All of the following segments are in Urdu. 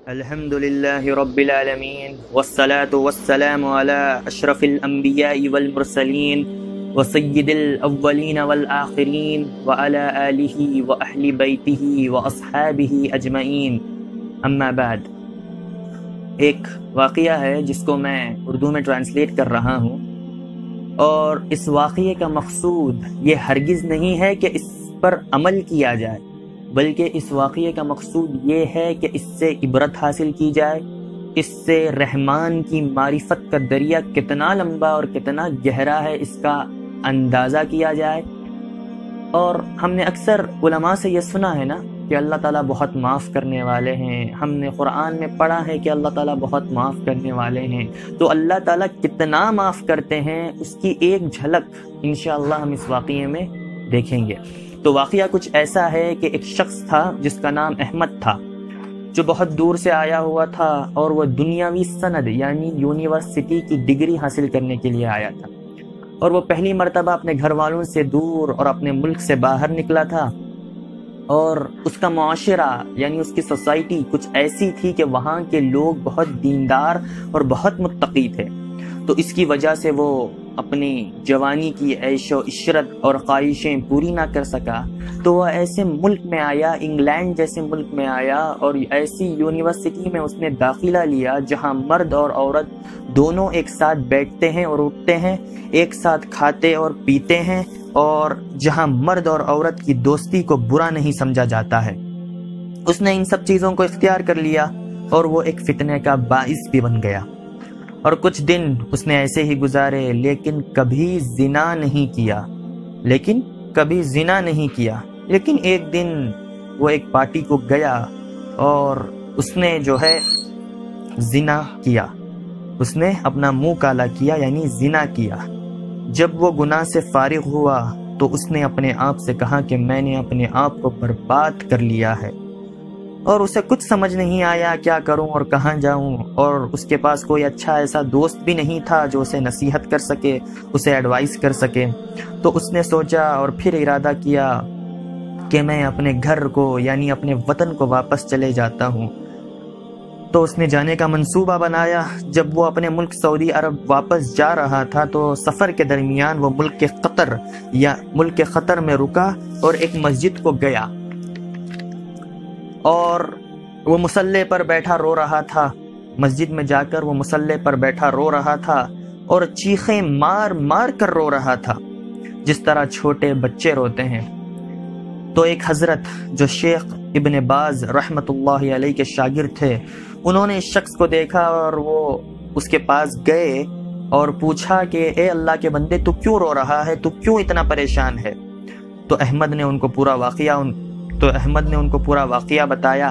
الحمد لله رب العالمين والصلاة والسلام على أشرف الأنبياء والمرسلين وسيد الأولين والآخرين وعلى آله وأهل بيته وأصحابه أجمعين اما بعد۔ ایک واقعہ ہے جس کو میں اردو میں ٹرانسلیٹ کر رہا ہوں، اور اس واقعے کا مقصود یہ ہرگز نہیں ہے کہ اس پر عمل کیا جائے، بلکہ اس واقعے کا مقصود یہ ہے کہ اس سے عبرت حاصل کی جائے، اس سے رحمان کی معرفت کا دریا کتنا لمبا اور کتنا گہرا ہے اس کا اندازہ کیا جائے۔ اور ہم نے اکثر علماء سے یہ سنا ہے نا کہ اللہ تعالیٰ بہت معاف کرنے والے ہیں، ہم نے قرآن میں پڑھا ہے کہ اللہ تعالیٰ بہت معاف کرنے والے ہیں، تو اللہ تعالیٰ کتنا معاف کرتے ہیں اس کی ایک جھلک انشاءاللہ ہم اس واقعے میں دیکھیں گے۔ تو واقعہ کچھ ایسا ہے کہ ایک شخص تھا جس کا نام احمد تھا، جو بہت دور سے آیا ہوا تھا، اور وہ دنیاوی سند یعنی یونیورسٹی کی ڈگری حاصل کرنے کے لیے آیا تھا، اور وہ پہلی مرتبہ اپنے گھر والوں سے دور اور اپنے ملک سے باہر نکلا تھا، اور اس کا معاشرہ یعنی اس کی سوسائٹی کچھ ایسی تھی کہ وہاں کے لوگ بہت دیندار اور بہت متقی تھے۔ تو اس کی وجہ سے وہ اپنی جوانی کی عیش و عشرت اور خواہشیں پوری نہ کر سکا، تو وہ ایسے ملک میں آیا، انگلینڈ جیسے ملک میں آیا، اور ایسی یونیورسٹی میں اس نے داخلہ لیا جہاں مرد اور عورت دونوں ایک ساتھ بیٹھتے ہیں اور اٹھتے ہیں، ایک ساتھ کھاتے اور پیتے ہیں، اور جہاں مرد اور عورت کی دوستی کو برا نہیں سمجھا جاتا ہے۔ اس نے ان سب چیزوں کو اختیار کر لیا، اور وہ ایک فتنے کا باعث بھی بن گیا، اور کچھ دن اس نے ایسے ہی گزارے، لیکن کبھی زنا نہیں کیا۔ لیکن ایک دن وہ ایک پارٹی کو گیا اور اس نے جو ہے زنا کیا، اس نے اپنا منہ کالا کیا یعنی زنا کیا۔ جب وہ گناہ سے فارغ ہوا تو اس نے اپنے آپ سے کہا کہ میں نے اپنے آپ کو برباد کر لیا ہے، اور اسے کچھ سمجھ نہیں آیا کیا کروں اور کہاں جاؤں، اور اس کے پاس کوئی اچھا ایسا دوست بھی نہیں تھا جو اسے نصیحت کر سکے، اسے ایڈوائس کر سکے۔ تو اس نے سوچا اور پھر ارادہ کیا کہ میں اپنے گھر کو یعنی اپنے وطن کو واپس چلے جاتا ہوں۔ تو اس نے جانے کا منصوبہ بنایا۔ جب وہ اپنے ملک سعودی عرب واپس جا رہا تھا تو سفر کے درمیان وہ ملک قطر میں رکا اور ایک مسجد کو گیا، اور وہ مصلی پر بیٹھا رو رہا تھا۔ مسجد میں جا کر وہ مصلی پر بیٹھا رو رہا تھا اور چیخیں مار مار کر رو رہا تھا، جس طرح چھوٹے بچے روتے ہیں۔ تو ایک حضرت جو شیخ ابن باز رحمت اللہ علیہ کے شاگرد تھے، انہوں نے اس شخص کو دیکھا اور وہ اس کے پاس گئے اور پوچھا کہ اے اللہ کے بندے، تو کیوں رو رہا ہے، تو کیوں اتنا پریشان ہے؟ تو احمد نے ان کو پورا واقعہ بتایا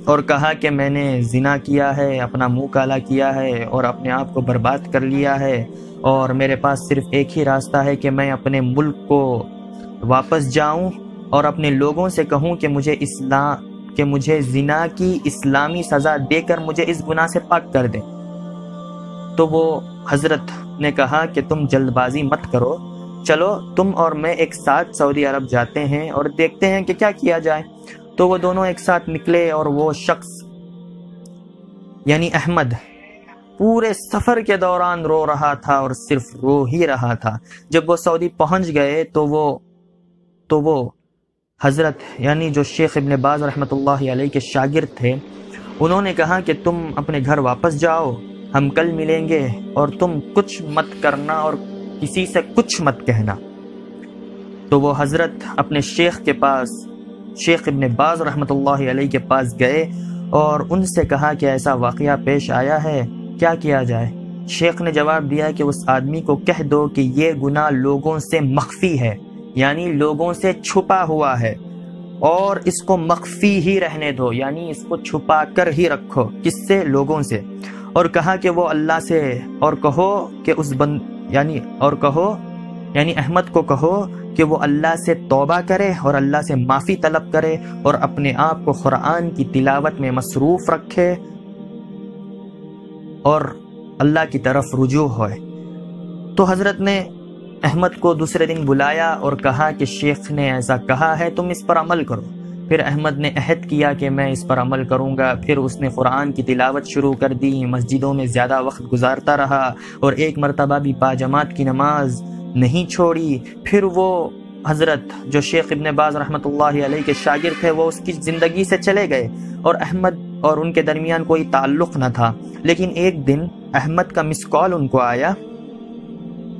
اور کہا کہ میں نے زنا کیا ہے، اپنا منہ کالا کیا ہے اور اپنے آپ کو برباد کر لیا ہے، اور میرے پاس صرف ایک ہی راستہ ہے کہ میں اپنے ملک کو واپس جاؤں اور اپنے لوگوں سے کہوں کہ مجھے زنا کی اسلامی سزا دے کر مجھے اس گناہ سے پاک کر دیں۔ تو وہ حضرت نے کہا کہ تم جلد بازی مت کرو، چلو تم اور میں ایک ساتھ سعودی عرب جاتے ہیں اور دیکھتے ہیں کہ کیا کیا جائے۔ تو وہ دونوں ایک ساتھ نکلے، اور وہ شخص یعنی احمد پورے سفر کے دوران رو رہا تھا اور صرف رو ہی رہا تھا۔ جب وہ سعودی پہنچ گئے تو وہ حضرت یعنی جو شیخ ابن باز رحمت اللہ علیہ کے شاگرد تھے، انہوں نے کہا کہ تم اپنے گھر واپس جاؤ، ہم کل ملیں گے، اور تم کچھ مت کرنا اور کسی سے کچھ مت کہنا۔ تو وہ حضرت اپنے شیخ کے پاس، شیخ ابن باز رحمت اللہ علیہ کے پاس گئے اور ان سے کہا کہ ایسا واقعہ پیش آیا ہے، کیا کیا جائے؟ شیخ نے جواب دیا کہ اس آدمی کو کہہ دو کہ یہ گناہ لوگوں سے مخفی ہے، یعنی لوگوں سے چھپا ہوا ہے، اور اس کو مخفی ہی رہنے دو، یعنی اس کو چھپا کر ہی رکھو۔ کس سے؟ لوگوں سے۔ اور کہا کہ وہ اللہ سے، اور کہو کہ یعنی احمد کو کہو کہ وہ اللہ سے توبہ کرے اور اللہ سے معافی طلب کرے اور اپنے آپ کو قرآن کی تلاوت میں مصروف رکھے اور اللہ کی طرف رجوع ہوئے۔ تو حضرت نے احمد کو دوسرے دن بلایا اور کہا کہ شیخ نے ایسا کہا ہے، تم اس پر عمل کرو۔ پھر احمد نے عہد کیا کہ میں اس پر عمل کروں گا۔ پھر اس نے قرآن کی تلاوت شروع کر دی، مسجدوں میں زیادہ وقت گزارتا رہا اور ایک مرتبہ بھی پاجماعت کی نماز نہیں چھوڑی۔ پھر وہ حضرت جو شیخ ابن باز رحمۃ اللہ علیہ کے شاگرد تھے وہ اس کی زندگی سے چلے گئے اور احمد اور ان کے درمیان کوئی تعلق نہ تھا۔ لیکن ایک دن احمد کا مس کال ان کو آیا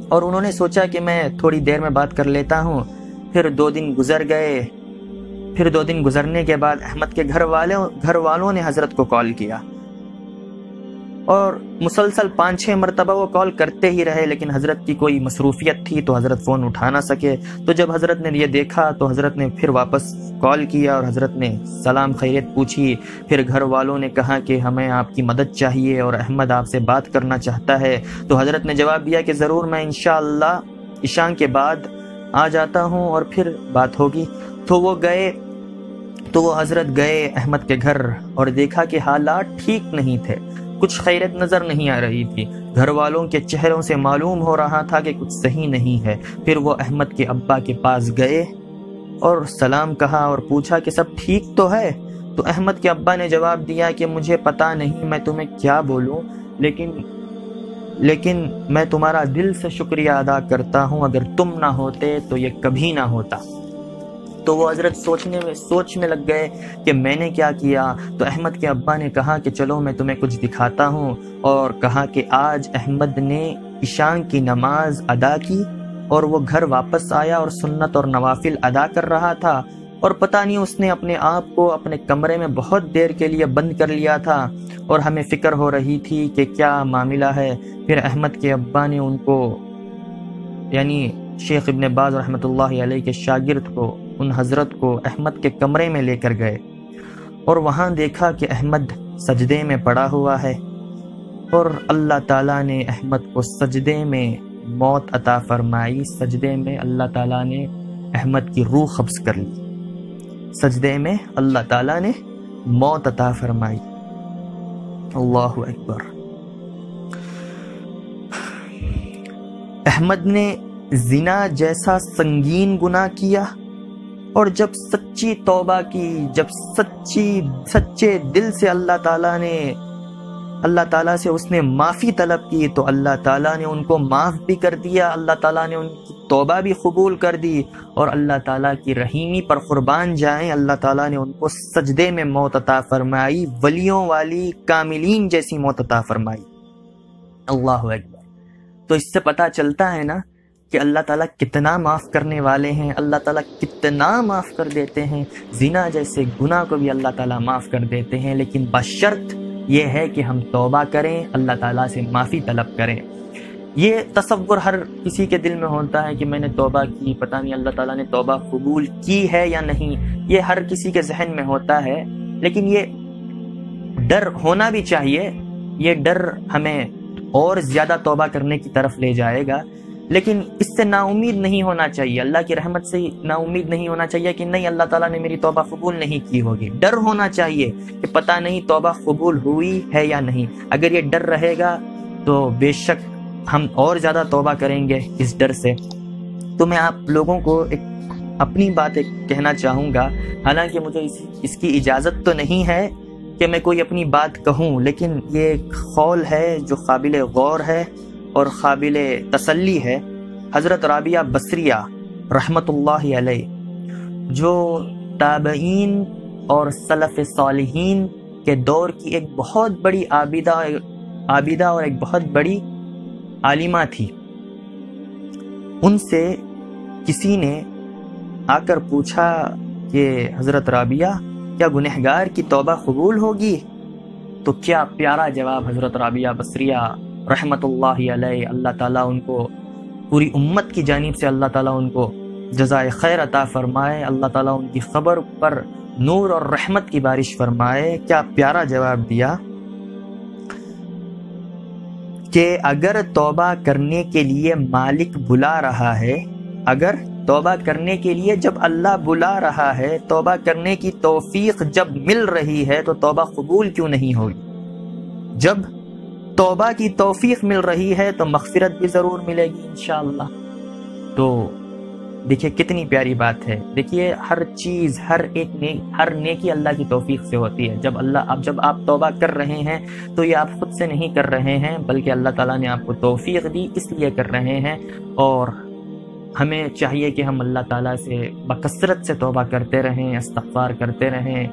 اور انہوں نے سوچا کہ میں تھوڑی دیر میں بات کر لیتا ہوں۔ پھر 2 دن گزر گئے۔ پھر 2 دن گزرنے کے بعد احمد کے گھر والوں نے حضرت کو کال کیا اور مسلسل 5-6 مرتبہ وہ کال کرتے ہی رہے، لیکن حضرت کی کوئی مصروفیت تھی تو حضرت فون اٹھا نہ سکے۔ تو جب حضرت نے یہ دیکھا تو حضرت نے پھر واپس کال کیا اور حضرت نے سلام خیریت پوچھی۔ پھر گھر والوں نے کہا کہ ہمیں آپ کی مدد چاہیے اور احمد آپ سے بات کرنا چاہتا ہے۔ تو حضرت نے جواب دیا کہ ضرور، میں انشاءاللہ عشاء کے بعد آ جاتا ہوں اور پھر بات ہوگی۔ تو وہ حضرت گئے احمد کے گھر اور دیکھا کہ حالات ٹھیک نہیں تھے، کچھ خیریت نظر نہیں آ رہی تھی۔ گھر والوں کے چہروں سے معلوم ہو رہا تھا کہ کچھ صحیح نہیں ہے۔ پھر وہ احمد کے ابا کے پاس گئے اور سلام کہا اور پوچھا کہ سب ٹھیک تو ہے؟ تو احمد کے ابا نے جواب دیا کہ مجھے پتا نہیں میں تمہیں کیا بولوں، لیکن میں تمہارا دل سے شکریہ ادا کرتا ہوں، اگر تم نہ ہوتے تو یہ کبھی نہ ہوتا۔ تو وہ حضرت سوچ میں لگ گئے کہ میں نے کیا کیا۔ تو احمد کے ابا نے کہا کہ چلو میں تمہیں کچھ دکھاتا ہوں، اور کہا کہ آج احمد نے عشاء کی نماز ادا کی اور وہ گھر واپس آیا اور سنت اور نوافل ادا کر رہا تھا، اور پتہ نہیں اس نے اپنے آپ کو اپنے کمرے میں بہت دیر کے لیے بند کر لیا تھا اور ہمیں فکر ہو رہی تھی کہ کیا معاملہ ہے۔ پھر احمد کے ابا نے ان کو، یعنی شیخ ابن باز رحمۃ اللہ علیہ کے شاگرد کو، ان حضرت کو احمد کے کمرے میں لے کر گئے اور وہاں دیکھا کہ احمد سجدے میں پڑا ہوا ہے، اور اللہ تعالیٰ نے احمد کو سجدے میں موت عطا فرمائی۔ سجدے میں اللہ تعالیٰ نے احمد کی روح قبض کر لی، سجدے میں اللہ تعالیٰ نے موت عطا فرمائی۔ اللہ اکبر۔ احمد نے زنا جیسا سنگین گناہ کیا، اور جب سچی توبہ کی، جب سچے دل سے اللہ تعالیٰ سے اس نے معافی طلب کی تو اللہ تعالیٰ نے ان کو معاف بھی کر دیا، اللہ تعالیٰ نے ان کی توبہ بھی قبول کر دی، اور اللہ تعالیٰ کی رحیمی پر قربان جائیں، اللہ تعالیٰ نے ان کو سجدے میں موت عطا فرمائی، ولیوں والی کاملین جیسی موت عطا فرمائی۔ اللہ اکبر۔ تو اس سے پتہ چلتا ہے نا کہ اللہ تعالیٰ کتنا معاف کرنے والے ہیں، اللہ تعالیٰ کتنا معاف کر دیتے ہیں۔ زنا جیسے گناہ کو بھی اللہ تعالیٰ معاف کر دیتے ہیں، لیکن بشرط یہ ہے کہ ہم توبہ کریں، اللہ تعالیٰ سے معافی طلب کریں۔ یہ تصور ہر کسی کے دل میں ہوتا ہے کہ میں نے توبہ کی، پتہ نہیں اللہ تعالیٰ نے توبہ قبول کی ہے یا نہیں، یہ ہر کسی کے ذہن میں ہوتا ہے، لیکن یہ ڈر ہونا بھی چاہیے۔ یہ ڈر ہمیں اور زیادہ توبہ کرنے کی طرف لے جائے گا، لیکن اس سے نا امید نہیں ہونا چاہیے، اللہ کی رحمت سے نا امید نہیں ہونا چاہیے کہ نہیں اللہ تعالیٰ نے میری توبہ قبول نہیں کی ہوگی۔ ڈر ہونا چاہیے کہ پتہ نہیں توبہ قبول ہوئی ہے یا نہیں۔ اگر یہ ڈر رہے گا تو بے شک ہم اور زیادہ توبہ کریں گے اس ڈر سے۔ تو میں آپ لوگوں کو ایک اپنی بات کہنا چاہوں گا، حالانکہ مجھے اس کی اجازت تو نہیں ہے کہ میں کوئی اپنی بات کہوں، لیکن یہ ایک قول ہے جو قابل غور ہے اور قابل تسلی ہے۔ حضرت رابعہ بصریہ رحمۃ اللہ علیہ، جو تابعین اور سلف صالحین کے دور کی ایک بہت بڑی عابدہ اور ایک بہت بڑی عالمہ تھی، ان سے کسی نے آ کر پوچھا کہ حضرت رابعہ کیا گنہگار کی توبہ قبول ہوگی؟ تو کیا پیارا جواب حضرت رابعہ بصریہ رحمت اللہ علیہ، اللہ تعالیٰ ان کو پوری امت کی جانب سے اللہ تعالیٰ ان کو جزائے خیر عطا فرمائے، اللہ تعالیٰ ان کی قبر پر نور اور رحمت کی بارش فرمائے۔ کیا پیارا جواب دیا کہ اگر توبہ کرنے کے لیے مالک بلا رہا ہے، اگر توبہ کرنے کے لیے جب اللہ بلا رہا ہے، توبہ کرنے کی توفیق جب مل رہی ہے تو توبہ قبول کیوں نہیں ہوگی؟ جب توبہ کی توفیق مل رہی ہے تو مغفرت بھی ضرور ملے گی انشاءاللہ۔ تو دیکھیے کتنی پیاری بات ہے. دیکھیے ہر چیز ہر نیکی اللہ کی توفیق سے ہوتی ہے. جب آپ توبہ کر رہے ہیں تو یہ آپ خود سے نہیں کر رہے ہیں، بلکہ اللہ تعالیٰ نے آپ کو توفیق دی، اس لیے کر رہے ہیں. اور ہمیں چاہیے کہ ہم اللہ تعالیٰ سے بکثرت سے توبہ کرتے رہیں، استغفار کرتے رہیں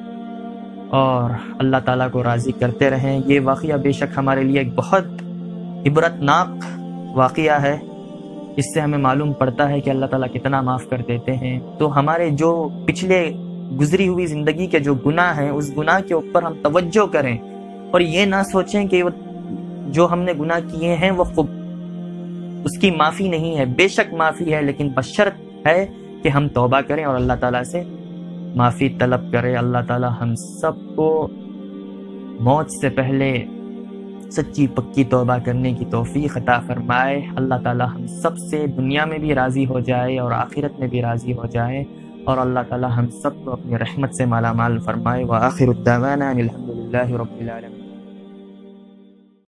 اور اللہ تعالیٰ کو راضی کرتے رہیں. یہ واقعہ بے شک ہمارے لیے ایک بہت عبرتناک واقعہ ہے. اس سے ہمیں معلوم پڑتا ہے کہ اللہ تعالیٰ کتنا معاف کر دیتے ہیں. تو ہمارے جو پچھلے گزری ہوئی زندگی کے جو گناہ ہیں، اس گناہ کے اوپر ہم توجہ کریں اور یہ نہ سوچیں کہ جو ہم نے گناہ کیے ہیں وہ اس کی معافی نہیں ہے. بے شک معافی ہے، لیکن بشرط ہے کہ ہم توبہ کریں اور اللہ تعالیٰ سے معافی طلب کریں. اللہ تعالیٰ ہم سب کو موت سے پہلے سچی پکی توبہ کرنے کی توفیق عطا فرمائے. اللہ تعالیٰ ہم سب سے دنیا میں بھی راضی ہو جائے اور آخرت میں بھی راضی ہو جائے، اور اللہ تعالیٰ ہم سب کو اپنی رحمت سے مالا مال فرمائے. وآخر الدعوانا الحمد للہ رب العالمین.